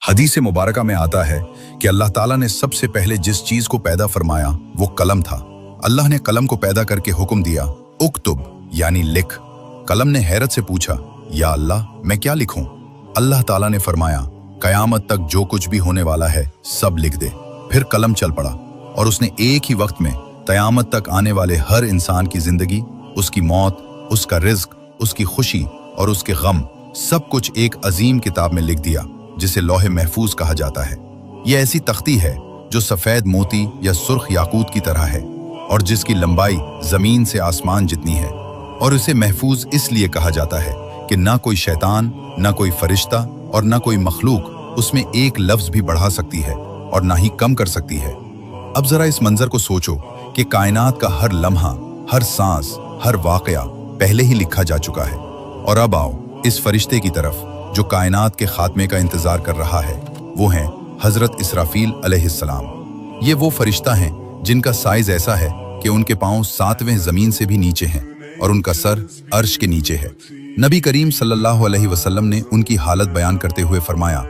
हदीस मुबारका में आता है कि अल्लाह ताला ने सबसे पहले जिस चीज को पैदा फरमाया वो कलम था। अल्लाह ने कलम को पैदा करके हुक्म दिया, उक्तुब यानी लिख। कलम ने हैरत से पूछा, या अल्लाह मैं क्या लिखूं? अल्लाह ताला ने फरमाया, कयामत तक जो कुछ भी होने वाला है सब लिख दे। फिर कलम चल पड़ा और उसने एक ही वक्त में कयामत तक आने वाले हर इंसान की जिंदगी, उसकी मौत, उसका रिज्क, उसकी खुशी और उसके गम सब कुछ एक अजीम किताब में लिख दिया, जिसे लौहे महफूज कहा जाता है। यह ऐसी तख्ती है जो सफेद मोती या सुर्ख याकूत की तरह है और जिसकी लंबाई जमीन से आसमान जितनी है। और इसे महफूज इसलिए कहा जाता है कि ना कोई शैतान, ना कोई फरिश्ता और ना कोई मखलूक उसमें एक लफ्ज भी बढ़ा सकती है और ना ही कम कर सकती है। अब जरा इस मंजर को सोचो कि कायनात का हर लम्हा, हर सांस, हर वाकया पहले ही लिखा जा चुका है। और अब आओ इस फरिश्ते की तरफ जो कायनात के खात्मे का इंतजार कर रहा है। वो हैं हजरत इसराफील अलैहिस्सलाम। ये वो फरिश्ता हैं जिनका साइज ऐसा है कि उनके पांव 7वें जमीन से भी नीचे हैं और उनका सर अर्श के नीचे है। नबी करीम सल्लल्लाहु अलैहि वसल्लम ने उनकी हालत बयान करते हुए फरमाया,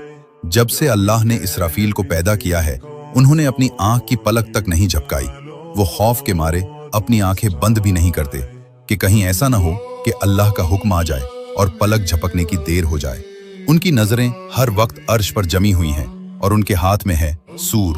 जब से अल्लाह ने इसराफील को पैदा किया है उन्होंने अपनी आंख की पलक तक नहीं झपकाई। वो खौफ के मारे अपनी आंखें बंद भी नहीं करते कि कहीं ऐसा ना हो कि अल्लाह का हुक्म आ जाए और पलक झपकने की देर हो जाए। उनकी नजरें हर वक्त अर्श पर जमी हुई हैं और उनके हाथ में है सूर,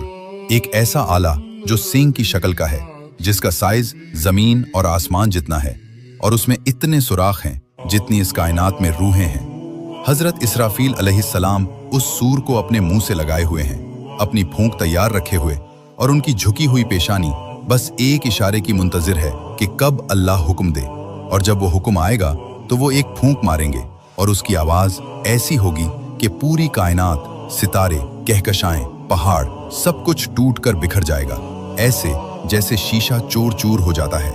एक ऐसा आला जो सींग की शक्ल का है, जिसका साइज जमीन और आसमान जितना है और उसमें इतने सुराख हैं जितनी इस कायनात में रूहें हैं। हजरत इसराफील अलैहिस्सलाम उस सूर को अपने मुंह से लगाए हुए हैं, अपनी फूंक तैयार रखे हुए, और उनकी झुकी हुई पेशानी बस एक इशारे की मुंतजिर है कि कब अल्लाह हुक्म दे। और जब वो हुक्म आएगा तो वो एक फूंक मारेंगे और उसकी आवाज ऐसी होगी कि पूरी कायनात, सितारे, कहकशाएं, पहाड़ सब कुछ टूट कर बिखर जाएगा, ऐसे जैसे शीशा चूर चूर हो जाता है।